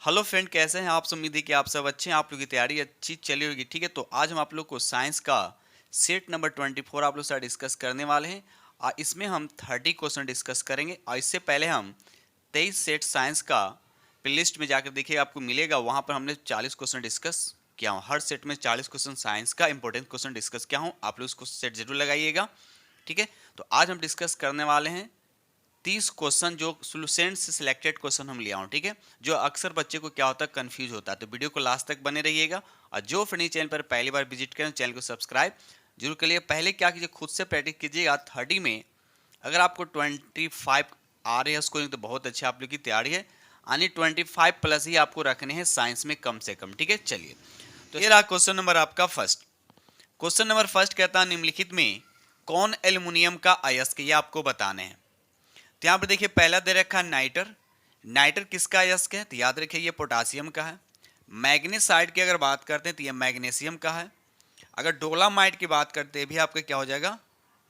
Hello friend, कैसे हैं आप सब। उम्मीद है कि आप सब अच्छे हैं। आप लोग की तैयारी अच्छी चली होगी। ठीक है, तो आज हम आप लोग को साइंस का सेट नंबर 24 आप लोग से डिस्कस करने वाले हैं। और इसमें हम 30 क्वेश्चन डिस्कस करेंगे। और इससे पहले हम 23 सेट साइंस का प्लेलिस्ट में जाकर देखिए, आपको मिलेगा। वहाँ पर हमने 40 क्वेश्चन डिस्कस किया हूँ। हर सेट में 40 क्वेश्चन साइंस का इंपॉर्टेंट क्वेश्चन डिस्कस किया हूँ। आप लोग उसको सेट जरूर लगाइएगा। ठीक है, तो आज हम डिस्कस करने वाले हैं 30 क्वेश्चन जो सॉल्यूशन से सिलेक्टेड क्वेश्चन हम लिया हूं। ठीक है, जो अक्सर बच्चे को क्या होता है, कंफ्यूज होता है। तो वीडियो को लास्ट तक बने रहिएगा। और जो फ्रेंड चैनल पर पहली बार विजिट करें, चैनल को सब्सक्राइब जरूर करिए। पहले क्या कीजिए, खुद से प्रैक्टिस कीजिएगा। 30 में अगर आपको 25 आ रहे हैं स्कोरिंग तो बहुत अच्छी आप लोग की तैयारी है। यानी 25 प्लस ही आपको रखने हैं साइंस में कम से कम। ठीक है, चलिए तो ये रहा क्वेश्चन नंबर आपका फर्स्ट। क्वेश्चन नंबर फर्स्ट कहता है, निम्नलिखित में कौन एल्युमिनियम का अयस्क, ये आपको बताने हैं। तो यहाँ पर देखिए, पहला दे रखा है नाइटर। नाइटर किसका अयस्क है, तो याद रखिए ये पोटासियम का है। मैग्नीसाइड की अगर बात करते हैं तो ये मैग्नीशियम का है। अगर डोलामाइट की बात करते हैं भी आपका क्या हो जाएगा,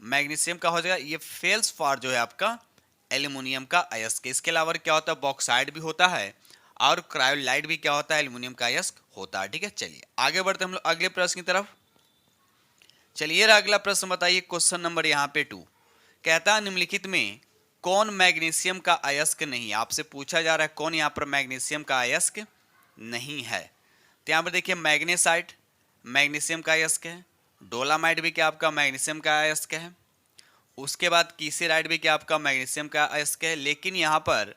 मैग्नीशियम का हो जाएगा। ये फेल्सफार जो है आपका एल्युमिनियम का अयस्क। इसके अलावा क्या होता है, बॉक्साइड भी होता है और क्रायोलाइट भी क्या होता है, एल्युमिनियम का अयस्क होता है। ठीक है, चलिए आगे बढ़ते हम लोग अगले प्रश्न की तरफ। चलिए अगला प्रश्न बताइए, क्वेश्चन नंबर यहाँ पे 2 कहता है, निम्नलिखित में कौन मैग्नीशियम का अयस्क नहीं। आपसे पूछा जा रहा है कौन यहाँ पर मैग्नीशियम का अयस्क नहीं है। तो यहाँ पर देखिए, मैग्नेसाइट मैग्नीशियम का अयस्क है। डोलामाइट भी क्या आपका मैग्नीशियम का अयस्क है। उसके बाद कीसेराइट भी क्या आपका मैग्नीशियम का अयस्क है। लेकिन यहाँ पर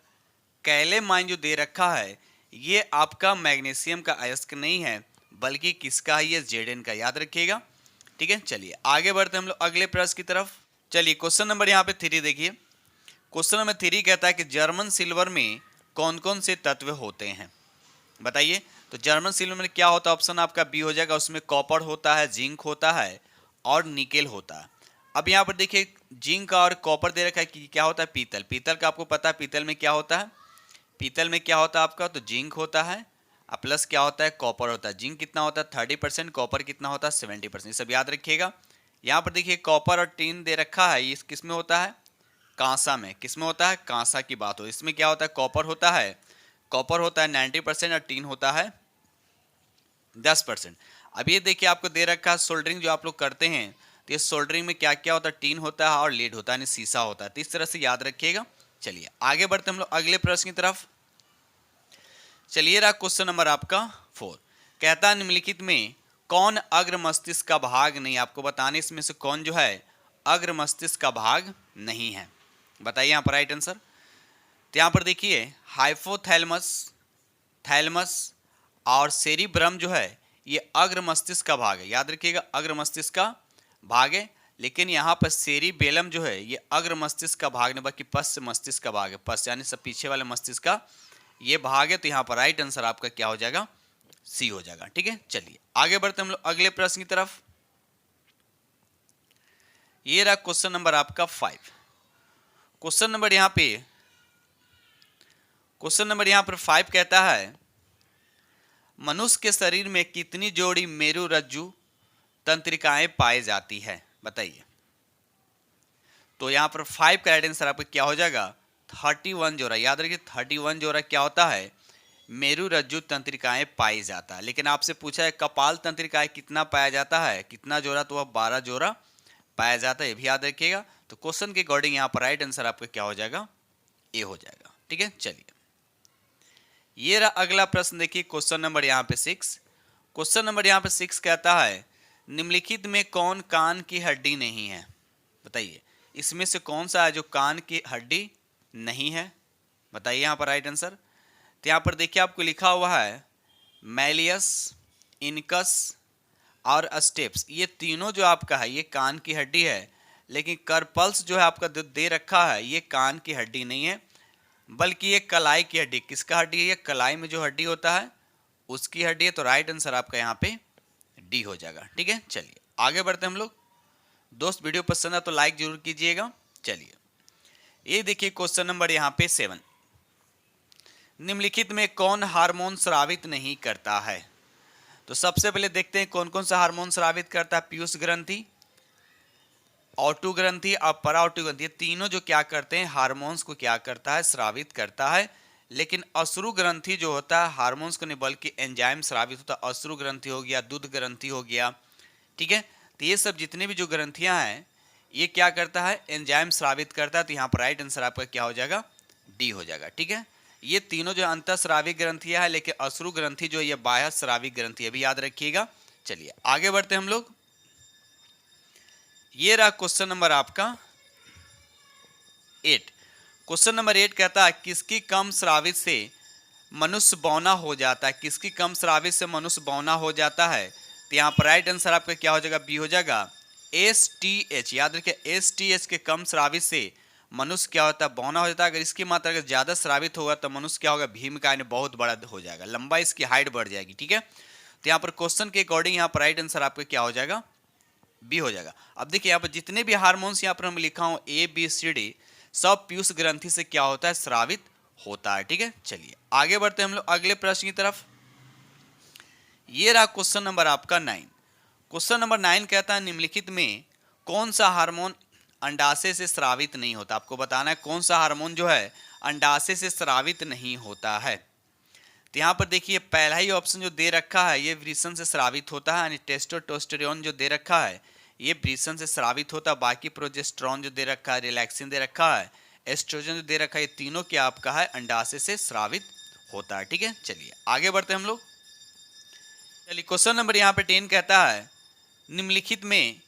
कैलेमाइन जो दे रखा है ये आपका मैग्नीशियम का अयस्क नहीं है, बल्कि किसका है, ये जेडेन का। याद रखिएगा। ठीक है, चलिए आगे बढ़ते हम लोग अगले प्रश्न की तरफ। चलिए क्वेश्चन नंबर यहाँ पे 3 देखिए। क्वेश्चन नंबर 3 कहता है कि जर्मन सिल्वर में कौन कौन से तत्व होते हैं, बताइए। तो जर्मन सिल्वर में क्या होता है, ऑप्शन आपका बी हो जाएगा। उसमें कॉपर होता है, जिंक होता है और निकेल होता है। अब यहाँ पर देखिए, जिंक और कॉपर दे रखा है कि क्या होता है, पीतल। पीतल का आपको पता है पीतल में क्या होता है, पीतल में क्या होता है आपका, तो जिंक होता है प्लस क्या होता है, कॉपर होता है। जिंक कितना होता है 30%, कॉपर कितना होता है 70%। सब याद रखिएगा। यहाँ पर देखिए कॉपर और टीन दे रखा है, ये किस में होता है, कांसा में। किस में होता है, कांसा की बात हो। इसमें क्या होता है, कॉपर होता है 90% और टीन होता है 10%। अब ये देखिए आपको दे रखा है सोल्डरिंग जो आप लोग करते हैं, तो ये सोल्डरिंग में क्या क्या होता है, टीन होता है और लीड होता है, यानी शीशा होता है। तो इस तरह से याद रखिएगा। चलिए आगे बढ़ते हम लोग अगले प्रश्न की तरफ। चलिए रहा क्वेश्चन नंबर आपका 4 कहता है, निम्नलिखित में कौन अग्र मस्तिष्क का भाग नहीं। आपको बताने इसमें से कौन जो है अग्र मस्तिष्क का भाग नहीं है, बताइए यहाँ पर राइट आंसर। तो यहाँ पर देखिए हाइपोथैलेमस, थैलेमस और सेरिब्रम जो है ये अग्र मस्तिष्क का भाग है। याद रखिएगा अग्र मस्तिष्क का भाग है। लेकिन यहाँ पर सेरिबेलम जो है ये अग्र मस्तिष्क का भाग नहीं, बल्कि पश्च मस्तिष्क का भाग है। पश्च यानी सब पीछे वाले मस्तिष्क का ये भाग है। तो यहाँ पर राइट आंसर आपका क्या हो जाएगा, सी हो जाएगा। ठीक है, चलिए आगे बढ़ते हम लोग अगले प्रश्न की तरफ। ये रहा क्वेश्चन नंबर आपका 5। क्वेश्चन नंबर यहाँ पर 5 कहता है, मनुष्य के शरीर में कितनी जोड़ी मेरुरज्जु तंत्रिकाएं पाई जाती है, बताइए। तो यहाँ पर 5 का राइट आंसर आपका क्या हो जाएगा, 31 जोड़ा। याद रखिए 31 जोड़ा क्या होता है, मेरुरज्जु तंत्रिकाएं पाई जाता है। लेकिन आपसे पूछा है कपाल तंत्रिकाएं कितना पाया जाता है, कितना जोड़ा, तो वह 12 जोड़ा पाया जाता है, ये भी याद रखिएगा। तो क्वेश्चन के अकॉर्डिंग यहाँ पर राइट आंसर आपका क्या हो जाएगा, ए हो जाएगा। ठीक है, चलिए ये रहा अगला प्रश्न देखिए, क्वेश्चन नंबर यहाँ पे 6। क्वेश्चन नंबर यहाँ पे 6 कहता है, निम्नलिखित में कौन कान की हड्डी नहीं है, बताइए। इसमें से कौन सा है जो कान की हड्डी नहीं है, बताइए यहाँ पर राइट आंसर। तो यहाँ पर देखिए आपको लिखा हुआ है मैलियस, इनकस और स्टेप्स। ये तीनों जो आपका है ये कान की हड्डी है। लेकिन कर्पल्स जो है आपका दे रखा है ये कान की हड्डी नहीं है, बल्कि ये कलाई की हड्डी। किसका हड्डी है, ये कलाई में जो हड्डी होता है उसकी हड्डी है। तो राइट आंसर आपका यहाँ पे डी हो जाएगा। ठीक है, चलिए आगे बढ़ते हम लोग। दोस्त वीडियो पसंद है तो लाइक जरूर कीजिएगा। चलिए ये देखिए क्वेश्चन नंबर यहाँ पे 7, निम्नलिखित में कौन हार्मोन स्रावित नहीं करता है। तो सबसे पहले देखते हैं कौन कौन सा हार्मोन स्रावित करता है। पीयूष ग्रंथि, ऑटो ग्रंथि और पराऑटो ग्रंथि, ये तीनों जो क्या करते हैं हार्मोन्स को क्या करता है, स्रावित करता है। लेकिन अश्रु ग्रंथि जो होता है हार्मोन्स को नहीं बल्कि एंजाइम स्रावित होता है। अश्रु ग्रंथि हो गया, दूध ग्रंथि हो गया, ठीक है। तो ये सब जितने भी जो ग्रंथियां हैं ये क्या करता है, एंजाइम स्रावित करता है। तो यहाँ पर राइट आंसर आपका क्या हो जाएगा, डी हो जाएगा, ठीक है। ये तीनों जो अंतःस्रावी ग्रंथियां है, लेकिन अश्रु ग्रंथि जो है ये बाह्य स्रावी ग्रंथि है, भी याद रखिएगा। चलिए आगे बढ़ते हैं हम लोग। ये रहा क्वेश्चन नंबर आपका 8। क्वेश्चन नंबर 8 कहता है किसकी कम स्रावित से मनुष्य बौना हो जाता है, किसकी कम स्रावित से मनुष्य बौना हो जाता है। तो यहाँ पर राइट आंसर आपका क्या हो जाएगा, बी हो जाएगा, STH। याद रखिए STH के कम स्रावित से मनुष्य क्या होता है, बौना हो जाता है। अगर इसकी मात्रा अगर ज्यादा स्रावित होगा तो मनुष्य क्या होगा, भीमकाय बहुत बड़ा हो जाएगा, लंबाई इसकी हाइट बढ़ जाएगी, ठीक है। तो यहाँ पर क्वेश्चन के अकॉर्डिंग यहाँ पर राइट आंसर आपका क्या हो जाएगा, बी हो जाएगा। अब देखिए यहाँ पर जितने भी हार्मोन्स यहाँ पर हम लिखा हूं ABCD सब पीयूष ग्रंथि से क्या होता है, स्रावित होता है, ठीक है। चलिए आगे बढ़ते हैं हम लोग अगले प्रश्न की तरफ। ये रहा क्वेश्चन नंबर आपका 9। क्वेश्चन नंबर 9 कहता है निम्नलिखित में कौन सा हार्मोन अंडाशय से स्रावित नहीं होता। आपको बताना है कौन सा हार्मोन जो है अंडाशय से स्रावित नहीं होता है। तो यहाँ पर देखिए पहला ही ऑप्शन जो दे रखा है ये वृषण से स्रावित होता है, यानी टेस्टोस्टेरोन जो दे रखा है ये वृषण से स्रावित होता है। बाकी प्रोजेस्टेरोन जो दे रखा है, रिलैक्सिन दे रखा है, एस्ट्रोजन जो दे रखा है, ये तीनों क्या आपका है अंडाशय से स्रावित होता है, ठीक है। चलिए आगे बढ़ते हैं हम लोग। चलिए क्वेश्चन नंबर यहाँ पे 10 कहता है निम्नलिखित में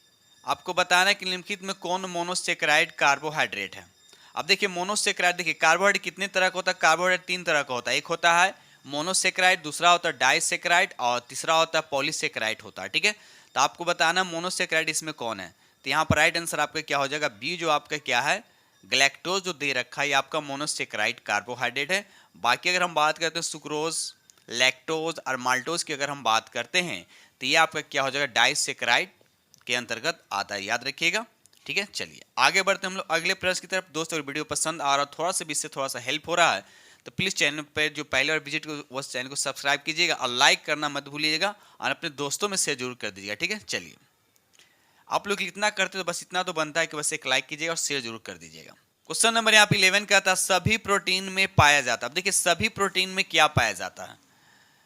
आपको बताना है कि निम्नलिखित में कौन मोनोसेकेराइड कार्बोहाइड्रेट है। अब देखिए मोनोसेकेराइड, देखिए कार्बोहाइड्रेट कितने तरह का होता है, कार्बोहाइड्रेट 3 तरह का होता है। एक होता है मोनोसेकेराइड, दूसरा होता है डाइसेकेराइड और तीसरा होता है पॉलीसेकेराइड होता है, ठीक है। तो आपको बताना मोनोसेकेराइड इसमें कौन है। तो यहाँ पर राइट आंसर आपका क्या हो जाएगा, बी जो आपका क्या है ग्लैक्टोज जो दे रखा है ये आपका मोनोसेकेराइड कार्बोहाइड्रेट है। बाकी अगर हम बात करते हैं सुक्रोज, लैक्टोज और माल्टोज की अगर हम बात करते हैं तो ये आपका क्या हो जाएगा डाइसेकेराइड के अंतर्गत आता है, याद रखिएगा, ठीक है। चलिए आगे बढ़ते हैं हम लोग अगले प्रश्न की तरफ। दोस्तों अगर वीडियो पसंद आ रहा है, थोड़ा सा भी इससे थोड़ा सा हेल्प हो रहा है तो प्लीज़ चैनल पर जो पहले बार विजिट को उस चैनल को सब्सक्राइब कीजिएगा और लाइक करना मत भूलिएगा और अपने दोस्तों में शेयर जरूर कर दीजिएगा, ठीक है। चलिए आप लोग इतना करते तो बस इतना तो बनता है कि बस एक लाइक कीजिएगा और शेयर जरूर कर दीजिएगा। क्वेश्चन नंबर यहाँ पे 11 का था सभी प्रोटीन में पाया जाता है। अब देखिए सभी प्रोटीन में क्या पाया जाता है,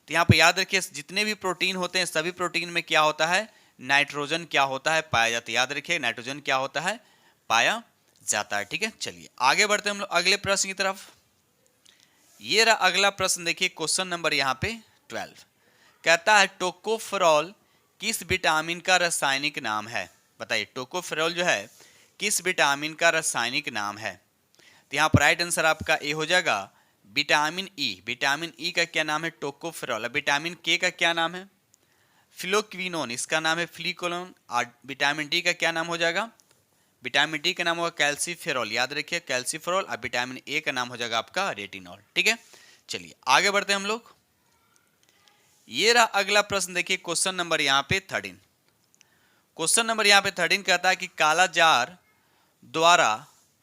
तो यहाँ पे याद रखिए जितने भी प्रोटीन होते हैं सभी प्रोटीन में क्या होता है, नाइट्रोजन क्या होता है, पाया जाता है। याद रखिए नाइट्रोजन क्या होता है, पाया जाता है, ठीक है। चलिए आगे बढ़ते हैं हम लोग अगले प्रश्न की तरफ। ये रहा अगला प्रश्न, देखिए क्वेश्चन नंबर यहाँ पे 12 कहता है टोकोफेरॉल किस विटामिन का रासायनिक नाम है। बताइए टोकोफेरॉल जो है किस विटामिन का रासायनिक नाम है। तो यहाँ पर राइट आंसर आपका ए हो जाएगा विटामिन ई। विटामिन ई का क्या नाम है, टोकोफेरॉल। विटामिन के का क्या नाम है, फ्लोक्विनोन, इसका नाम है फ्लिकोलोन। और विटामिन डी का क्या नाम हो जाएगा, विटामिन डी का नाम होगा कैल्सीफेरॉल, याद रखिए कैल्सीफेरॉल। और विटामिन ए का नाम हो जाएगा आपका रेटिनॉल, ठीक है। चलिए आगे बढ़ते हैं हम लोग। ये रहा अगला प्रश्न, देखिए क्वेश्चन नंबर यहाँ पे 13। क्वेश्चन नंबर यहाँ पे 13 कहता है कि कालाजार द्वारा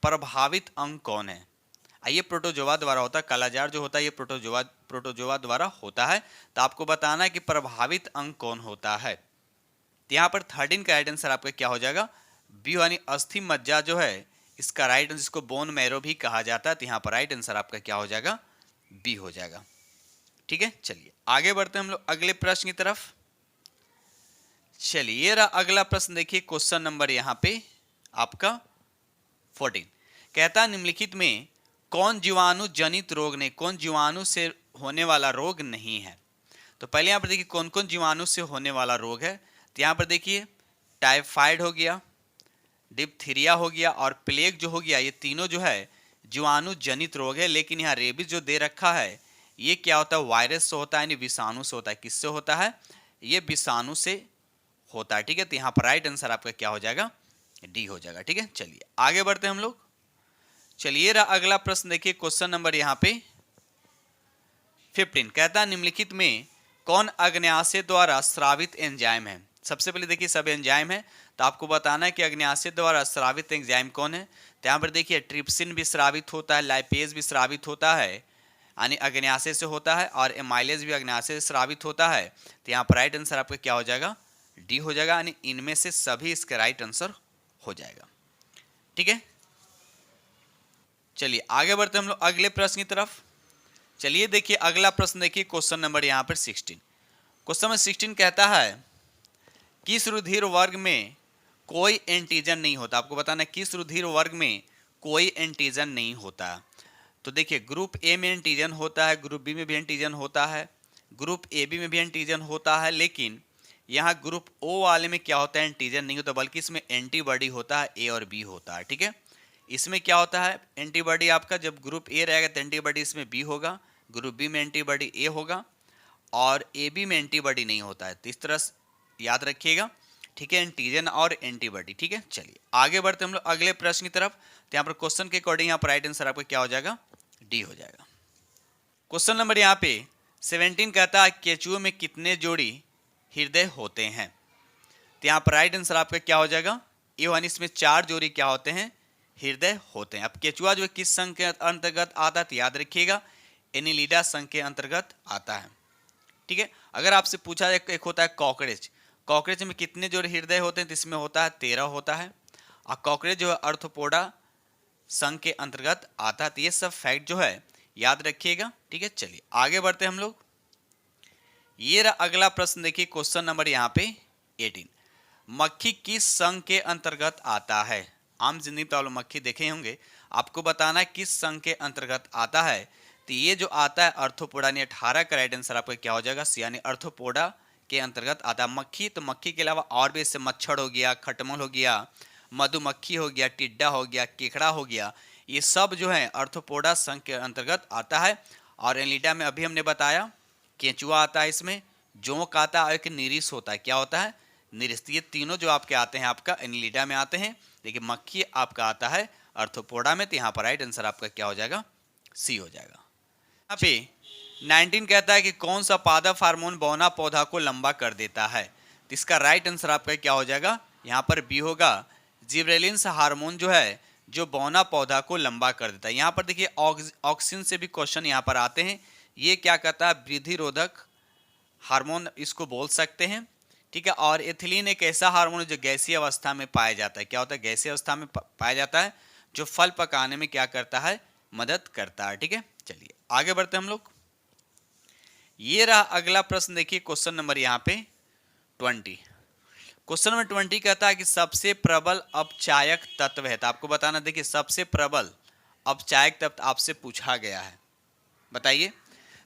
प्रभावित अंग कौन है। ये प्रोटोजोआ द्वारा होता है, कालाजार जो होता है ये प्रोटोजोआ द्वारा होता है। तो आपको बताना है कि प्रभावित अंग कौन होता है। तो यहाँ पर 13 का राइट आंसर आपका क्या हो जाएगा, बी, यानी अस्थि मज्जा जो है इसका राइट आंसर, इसको बोन मैरो भी कहा जाता है। तो यहाँ पर राइट आंसर आपका क्या हो जाएगा, बी हो जाएगा, ठीक है। चलिए आगे बढ़ते हैं हम लोग अगले प्रश्न की तरफ। चलिए ये रहा अगला प्रश्न, देखिए क्वेश्चन नंबर यहाँ पे आपका 14 कहता है निम्नलिखित में कौन जीवाणु जनित रोग नहीं, कौन जीवाणु से होने वाला रोग नहीं है। तो पहले यहाँ पर देखिए कौन कौन जीवाणु से होने वाला रोग है। तो यहाँ पर देखिए टाइफाइड हो गया, डिप्थीरिया हो गया और प्लेग जो हो गया, ये तीनों जो है जीवाणु जनित रोग है। लेकिन यहाँ रेबीज जो दे रखा है ये क्या होता है, वायरस से होता है, यानी विषाणु से होता है। किससे होता है, ये विषाणु से होता है, ठीक है। तो यहाँ पर राइट आंसर आपका क्या हो जाएगा, डी हो जाएगा, ठीक है। चलिए आगे बढ़ते हैं हम लोग। चलिए रहा अगला प्रश्न, देखिए क्वेश्चन नंबर यहाँ पे 15 कहता है निम्नलिखित में कौन अग्न्याशय द्वारा स्रावित एंजाइम है। सबसे पहले देखिए सब एंजाइम है, तो आपको बताना है कि अग्न्याशय द्वारा स्रावित एंजाइम कौन है। तो यहाँ पर देखिए ट्रिप्सिन भी स्रावित होता है, लाइपेज भी स्रावित होता है, यानी अग्न्याशय से होता है, और एमाइलेज भी अग्न्याशय से स्रावित होता है। तो यहाँ पर राइट आंसर आपका क्या हो जाएगा, डी हो जाएगा, यानी इनमें से सभी इसका राइट आंसर हो जाएगा, ठीक है। चलिए आगे बढ़ते हैं हम लोग अगले प्रश्न की तरफ। चलिए देखिए अगला प्रश्न देखिए, क्वेश्चन नंबर यहाँ पर 16। क्वेश्चन नंबर 16 कहता है किस रुधिर वर्ग में कोई एंटीजन नहीं होता। आपको बताना है किस रुधिर वर्ग में कोई एंटीजन नहीं होता। तो देखिए ग्रुप ए में एंटीजन होता है, ग्रुप बी में भी एंटीजन होता है, ग्रुप ए बी में भी एंटीजन होता है, लेकिन यहाँ ग्रुप ओ वाले में क्या होता है, एंटीजन नहीं होता, बल्कि इसमें एंटीबॉडी होता है, ए और बी होता है। ठीक है, इसमें क्या होता है, एंटीबॉडी आपका जब ग्रुप ए रहेगा तो एंटीबॉडी इसमें बी होगा, ग्रुप बी में एंटीबॉडी ए होगा, और ए बी में एंटीबॉडी नहीं होता है। तो इस तरह याद रखिएगा। ठीक है, एंटीजन और एंटीबॉडी। ठीक है, चलिए आगे बढ़ते हम लोग अगले प्रश्न की तरफ। तो यहाँ पर क्वेश्चन के अकॉर्डिंग यहाँ पर राइट आंसर आपका क्या हो जाएगा, डी हो जाएगा। क्वेश्चन नंबर यहाँ पे 17 कहता है केचुओं में कितने जोड़ी हृदय होते हैं। तो यहाँ पर राइट आंसर आपका क्या हो जाएगा, A1। इसमें 4 जोड़ी क्या होते हैं, हृदय होते हैं। अब केचुआ जो किस संघ के अंतर्गत आता है, तो याद रखिएगा एनिलिडा संघ के अंतर्गत आता है। ठीक है, अगर आपसे पूछा जाए एक होता है कॉकरेच, कॉकरेच में कितने जोड़े हृदय होते हैं, तो इसमें होता है 13 होता है। और कॉकरेच जो है अर्थोपोडा संघ के अंतर्गत आता है। तो ये सब फैक्ट जो है याद रखिएगा। ठीक है, चलिए आगे बढ़ते हैं हम लोग। ये रहा अगला प्रश्न देखिए, क्वेश्चन नंबर यहाँ पे 18। मक्खी किस संघ के अंतर्गत आता है। आम जिंदगी पे आप लोग मक्खी देखे होंगे, आपको बताना है किस संघ के अंतर्गत आता है। तो ये जो आता है अर्थोपोडा, यानी 18 का राइट आंसर आपका क्या हो जाएगा, यानी अर्थोपोडा के अंतर्गत आता है मक्खी। तो मक्खी के अलावा और भी इससे मच्छर हो गया, खटमल हो गया, मधुमक्खी हो गया, टिड्डा हो गया, केकड़ा हो गया, ये सब जो है अर्थोपोडा संघ के अंतर्गत आता है। और एनिलिडा में अभी हमने बताया केंचुआ आता है, इसमें जोंक आता है, और एक निरिस होता है। क्या होता है, निरिस। ये तीनों जो आपके आते हैं आपका एनिलिडा में आते हैं, लेकिन मक्खी आपका आता है अर्थोपोडा में। तो यहाँ पर राइट आंसर आपका क्या हो जाएगा, सी हो जाएगा। यहाँ पे 19 कहता है कि कौन सा पादप हार्मोन बौना पौधा को लंबा कर देता है। तो इसका राइट आंसर आपका क्या हो जाएगा, यहाँ पर बी होगा। जिब्रेलिन्स हार्मोन जो है जो बौना पौधा को लंबा कर देता है। यहाँ पर देखिए ऑक्सिन से भी क्वेश्चन यहाँ पर आते हैं। ये क्या कहता है, वृद्धि रोधक हार्मोन इसको बोल सकते हैं। ठीक है, और एथिलीन एक ऐसा हार्मोन जो गैसीय अवस्था में पाया जाता है। क्या होता है, गैसीय अवस्था में पाया जाता है, जो फल पकाने में क्या करता है, मदद करता है। ठीक है, चलिए आगे बढ़ते हम लोग। ये रहा अगला प्रश्न देखिए, क्वेश्चन नंबर यहाँ पे 20। क्वेश्चन नंबर 20 कहता है कि सबसे प्रबल अपचायक तत्व है। तो आपको बताना, देखिए सबसे प्रबल अपचायक तत्व आपसे पूछा गया है, बताइए।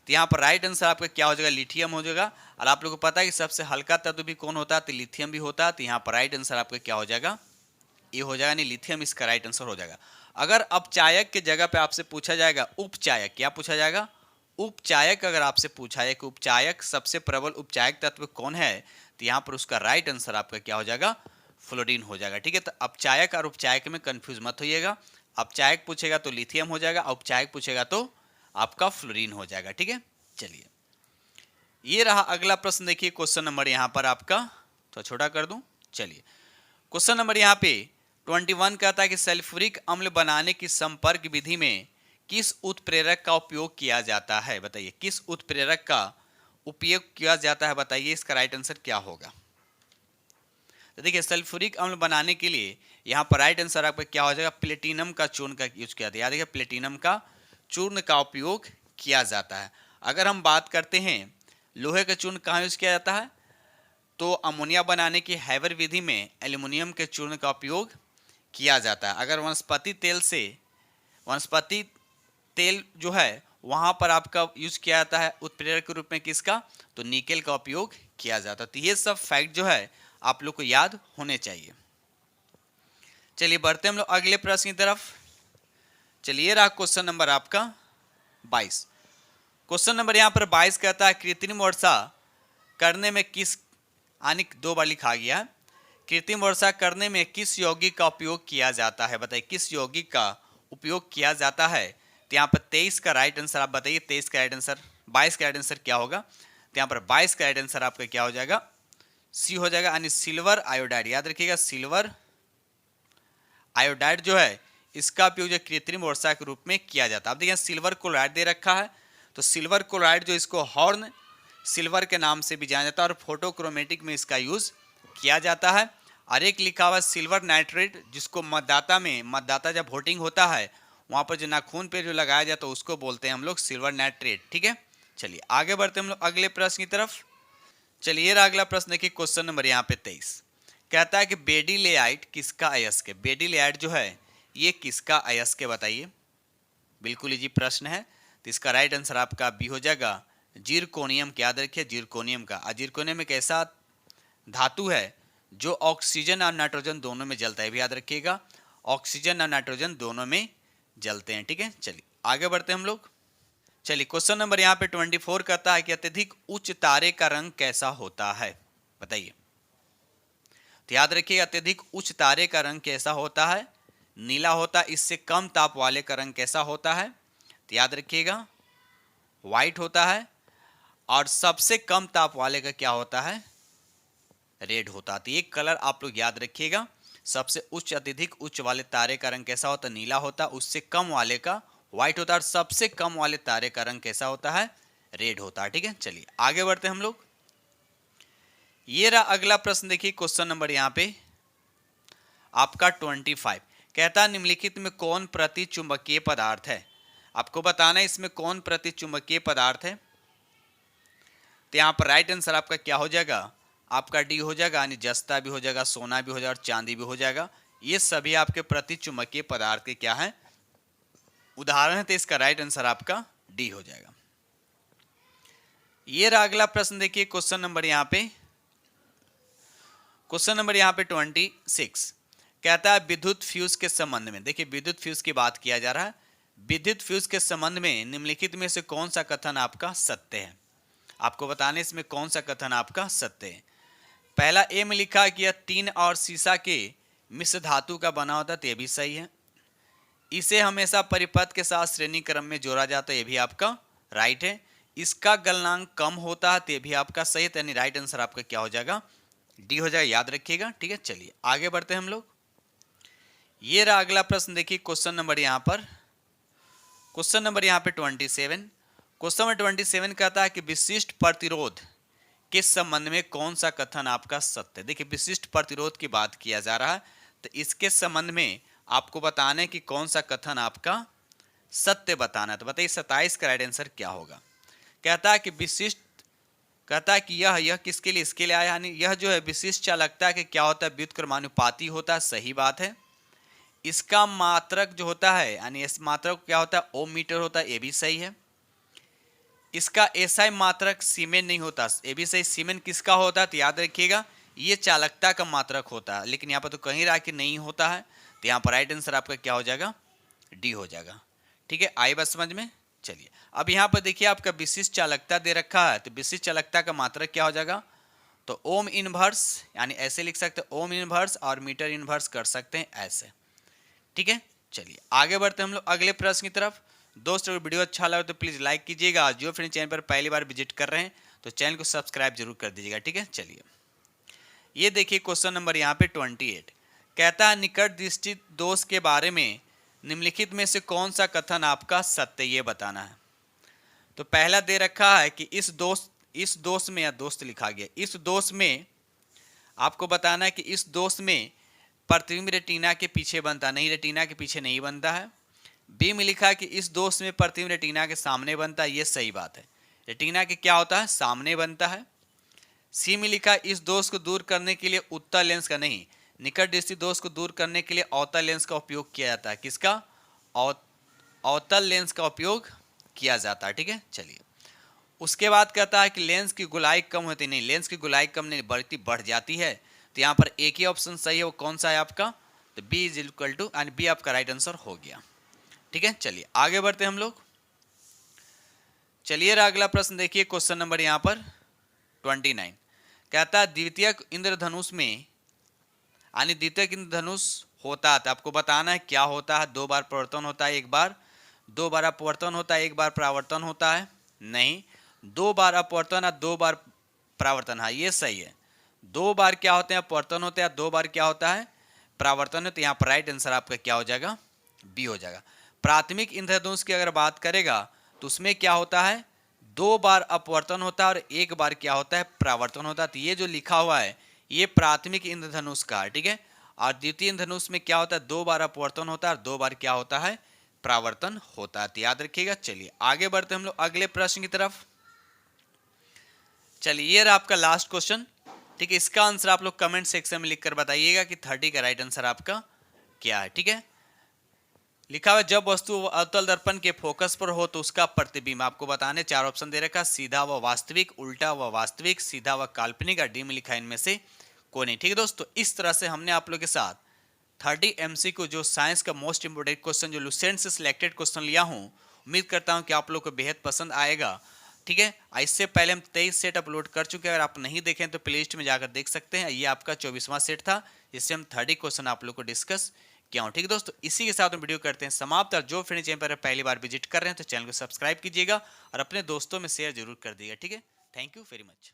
तो यहाँ पर राइट आंसर आपका क्या हो जाएगा, लिथियम हो जाएगा। और आप लोगों को पता है कि सबसे हल्का तत्व भी कौन होता है, तो लिथियम भी होता है। तो यहाँ पर राइट आंसर आपका क्या हो जाएगा, ये हो जाएगा, नहीं लिथियम इसका राइट आंसर हो जाएगा। अगर अपचायक के जगह पे आपसे पूछा जाएगा उपचायक, क्या पूछा जाएगा, उपचायक अगर आपसे पूछा है कि उपचायक सबसे प्रबल उपचायक तत्व कौन है, तो यहाँ पर उसका राइट आंसर आपका क्या हो जाएगा, फ्लोरीन हो जाएगा। ठीक है, तो अपचायक और उपचायक में कंफ्यूज मत होइएगा। अपचायक पूछेगा तो लिथियम हो जाएगा, उपचायक पूछेगा तो आपका फ्लोरीन हो जाएगा। ठीक है, चलिए ये रहा अगला प्रश्न देखिए, क्वेश्चन नंबर यहाँ पर आपका तो छोटा कर दूं। चलिए क्वेश्चन नंबर यहाँ पे 21 कहता है कि सल्फ्यूरिक अम्ल बनाने की संपर्क विधि में किस उत्प्रेरक का उपयोग किया जाता है। बताइए किस उत्प्रेरक का उपयोग किया जाता है, बताइए इसका राइट आंसर क्या होगा। तो देखिए सल्फ्यूरिक अम्ल बनाने के लिए यहाँ पर राइट आंसर आपका क्या हो जाएगा, प्लेटिनम का चूर्ण का यूज किया जाता है। देखिए प्लेटिनम का चूर्ण का उपयोग किया जाता है। अगर हम बात करते हैं लोहे का चूर्ण कहाँ यूज किया जाता है, तो अमोनिया बनाने की हैवर विधि में एल्युमिनियम के चूर्ण का उपयोग किया जाता है। अगर वनस्पति तेल जो है वहाँ पर आपका यूज किया जाता है उत्प्रेरक के रूप में किसका, तो निकेल का उपयोग किया जाता है। तो ये सब फैक्ट जो है आप लोग को याद होने चाहिए। चलिए बढ़ते हम लोग अगले प्रश्न की तरफ। चलिए रहा क्वेश्चन नंबर आपका 22। क्वेश्चन नंबर यहाँ पर 22 कहता है कृत्रिम वर्षा करने में किस, यानी 2 बार लिखा गया है, कृत्रिम वर्षा करने में किस यौगिक का उपयोग किया जाता है। बताइए किस यौगिक का उपयोग किया जाता है। तो यहाँ पर 23 का राइट आंसर आप बताइए, 23 का राइट आंसर, 22 का राइट आंसर क्या होगा। तो यहाँ पर 22 का राइट आंसर आपका क्या हो जाएगा, सी हो जाएगा, यानी सिल्वर आयोडाइड। याद रखिएगा सिल्वर आयोडाइड जो है इसका उपयोग जो कृत्रिम वर्षा के रूप में किया जाता है। अब देखिए सिल्वर क्लोराइड दे रखा है, तो सिल्वर क्लोराइड जो इसको हॉर्न सिल्वर के नाम से भी जाना जाता है, और फोटोक्रोमेटिक में इसका यूज किया जाता है। और एक लिखा हुआ सिल्वर नाइट्रेट, जिसको मतदाता जब वोटिंग होता है वहां पर जो नाखून पे जो लगाया जाता है उसको बोलते हैं हम लोग सिल्वर नाइट्रेट। ठीक है, चलिए आगे बढ़ते हैं हम लोग अगले प्रश्न की तरफ। चलिए अगला प्रश्न देखिए, क्वेश्चन नंबर यहाँ पे 23 कहता है कि बेडिलेआइट किसका अयस्क है। बेडिलेआइट जो है ये किसका अयस्क है बताइए। बिल्कुल इजी प्रश्न है, तो इसका राइट आंसर आपका बी हो जाएगा जिरकोनियम। याद रखिए जिरकोनियम का। जिरकोनियम एक ऐसा धातु है जो ऑक्सीजन और नाइट्रोजन दोनों में जलता है, भी याद रखिएगा ऑक्सीजन और नाइट्रोजन दोनों में जलते हैं। ठीक है, चलिए आगे बढ़ते हैं हम लोग। चलिए क्वेश्चन नंबर यहाँ पे 24 कहता है कि अत्यधिक उच्च तारे का रंग कैसा होता है बताइए। तो याद रखिए अत्यधिक उच्च तारे का रंग कैसा होता है, नीला होता है। इससे कम ताप वाले का रंग कैसा होता है, तो याद रखिएगा व्हाइट होता है। और सबसे कम ताप वाले का क्या होता है, रेड होता है। तो ये कलर आप लोग याद रखिएगा। सबसे उच्च अत्यधिक उच्च वाले तारे का रंग कैसा होता है, नीला होता है। उससे कम वाले का व्हाइट होता है। और सबसे कम वाले तारे का रंग कैसा होता है, रेड होता है। ठीक है, चलिए आगे बढ़ते हैं हम लोग। ये रहा अगला प्रश्न देखिए, क्वेश्चन नंबर यहाँ पे आपका 25 कहता है निम्नलिखित में कौन प्रतिचुंबकीय पदार्थ है। आपको बताना है इसमें कौन प्रतिचुंबकीय पदार्थ है। तो यहाँ पर राइट आंसर आपका क्या हो जाएगा, आपका डी हो जाएगा। यानी जस्ता भी हो जाएगा, सोना भी हो जाएगा और चांदी भी हो जाएगा। ये सभी आपके प्रतिचुंबकीय पदार्थ के क्या है, उदाहरण है। तो इसका राइट आंसर आपका डी हो जाएगा। ये रहा अगला प्रश्न देखिए, क्वेश्चन नंबर यहाँ पे 26 कहता है विद्युत फ्यूज के संबंध में। देखिए विद्युत फ्यूज की बात किया जा रहा है। विद्युत फ्यूज के संबंध में निम्नलिखित में से कौन सा कथन आपका सत्य है। आपको बताने इसमें कौन सा कथन आपका सत्य है। पहला ए में लिखा कि यह टीन और सीसा के मिश्र धातु का बना होता है, तो यह भी सही है। इसे हमेशा परिपथ के साथ श्रेणी क्रम में जोड़ा जाता है, यह भी आपका राइट है। इसका गलनांक कम होता है, तो यह भी आपका सही है। यानी राइट आंसर आपका क्या हो जाएगा, डी हो जाएगा, याद रखिएगा। ठीक है, चलिए आगे बढ़ते हैं हम लोग। ये रहा अगला प्रश्न देखिए, क्वेश्चन नंबर यहाँ पे 27। क्वेश्चन नंबर 27 कहता है कि विशिष्ट प्रतिरोध के संबंध में कौन सा कथन आपका सत्य है। देखिए विशिष्ट प्रतिरोध की बात किया जा रहा है, तो इसके संबंध में आपको बताना है कि कौन सा कथन आपका सत्य बताना है। तो बताइए 27 का राइट आंसर क्या होगा। कहता है कि विशिष्ट, कहता है कि यह किसके लिए, इसके लिए आया। यानी यह जो है विशिष्ट चालकता के क्या होता है, व्युत्क्रमानुपाती होता है, सही बात है। इसका मात्रक जो होता है, यानी इस मात्रक क्या होता है, ओम मीटर होता है, ये भी सही है। इसका एसआई मात्रक सीमेन नहीं होता, ये भी सही। सीमेन किसका होता है, तो याद रखिएगा ये चालकता का मात्रक होता है। लेकिन यहाँ पर तो कहीं रहा कि नहीं होता है, तो यहाँ पर राइट आंसर आपका क्या हो जाएगा, डी हो जाएगा। ठीक है, आई बात समझ में। चलिए अब यहाँ पर देखिए आपका विशिष्ट चालकता दे रखा है, तो विशिष्ट चालकता का मात्रक क्या हो जाएगा, तो ओम इनवर्स, यानी ऐसे लिख सकते हैं ओम इनवर्स, और मीटर इनवर्स कर सकते हैं ऐसे। ठीक है, चलिए आगे बढ़ते हैं हम लोग अगले प्रश्न की तरफ। दोस्तों अगर वीडियो अच्छा लगे तो प्लीज़ लाइक कीजिएगा। जो फ्रेंड चैनल पर पहली बार विजिट कर रहे हैं तो चैनल को सब्सक्राइब जरूर कर दीजिएगा। ठीक है, चलिए ये देखिए क्वेश्चन नंबर यहाँ पे 28 कहता है निकट दृष्टि दोष के बारे में निम्नलिखित में से कौन सा कथन आपका सत्य, ये बताना है। तो पहला दे रखा है कि इस दोष में, या दोस्त लिखा गया, इस दोष में आपको बताना है कि इस दोष में प्रतिबिंब रेटिना के पीछे बनता नहीं, रेटिना के पीछे नहीं बनता है। बी में लिखा है कि इस दोष में प्रतिबिंब रेटिना के सामने बनता है, ये सही बात है। रेटिना के क्या होता है, सामने बनता है। सी में लिखा है इस दोष को दूर करने के लिए उत्तल लेंस का नहीं, निकट दृष्टि दोष को दूर करने के लिए अवतल लेंस का उपयोग किया जाता है। किसका, अवतल लेंस का उपयोग किया जाता है। ठीक है, चलिए उसके बाद कहता है कि लेंस की गोलाई कम होती नहीं, लेंस की गोलाई कम नहीं बल्कि बढ़ जाती है। तो यहाँ पर एक ही ऑप्शन सही है, वो कौन सा है आपका, तो B is equal to, and B आपका राइट आंसर हो गया। ठीक है, चलिए आगे बढ़ते हैं हम लोग। चलिए अगला प्रश्न देखिए, क्वेश्चन नंबर यहाँ पर 29 कहता है द्वितीयक इंद्रधनुष में, यानी द्वितीयक इंद्रधनुष होता है, तो आपको बताना है क्या होता है। 2 बार प्रवर्तन होता है, 1 बार, 2 बार अपवर्तन होता है, 1 बार परावर्तन होता है, नहीं 2 बार अपवर्तन और 2 बार परावर्तन, हाँ ये सही है। 2 बार क्या होते हैं, अपवर्तन होते हैं, 2 बार क्या होता है, परावर्तन होता है। यहाँ पर राइट आंसर आपका क्या हो जाएगा, बी हो जाएगा। प्राथमिक इंद्रधनुष की अगर बात करेगा तो उसमें क्या होता है, 2 बार अपवर्तन होता है और 1 बार क्या होता है, परावर्तन होता है। तो ये जो लिखा हुआ है ये प्राथमिक इंद्रधनुष का है। ठीक है, और द्वितीय इंद्रधनुष में क्या होता है, 2 बार अपवर्तन होता है और 2 बार क्या होता है, परावर्तन होता है। तो याद रखिएगा। चलिए आगे बढ़ते हम लोग अगले प्रश्न की तरफ। चलिए ये रहा आपका लास्ट क्वेश्चन। ठीक है, इसका आंसर आप लोग कमेंट सेक्शन में लिखकर बताइएगा कि 30 का राइट आंसर आपका क्या है। ठीक है, लिखा हुआ जब वस्तु अवतल दर्पण के फोकस पर हो तो उसका प्रतिबिंब, आपको बताने 4 ऑप्शन दे रखा, सीधा व वास्तविक, उल्टा व वास्तविक, सीधा व काल्पनिक, और डी में लिखा है इनमें से कोई नहीं। ठीक है दोस्तों, इस तरह से हमने आप लोग के साथ 30 MCQ जो साइंस का मोस्ट इंपोर्टेंट क्वेश्चन जो लुसेंट से सिलेक्टेड क्वेश्चन लिया हूं। उम्मीद करता हूं कि आप लोग को बेहद पसंद आएगा। ठीक है, इससे पहले हम 23 सेट अपलोड कर चुके हैं। अगर आप नहीं देखें तो प्लेलिस्ट में जाकर देख सकते हैं। ये आपका 24वां सेट था जिससे हम 30 क्वेश्चन आप लोग को डिस्कस किया हूं। ठीक है दोस्तों, इसी के साथ हम वीडियो करते हैं समाप्त। और जो फ्रेंड चैनल पर पहली बार विजिट कर रहे हैं तो चैनल को सब्सक्राइब कीजिएगा और अपने दोस्तों में शेयर जरूर कर दीजिएगा। ठीक है, थैंक यू वेरी मच।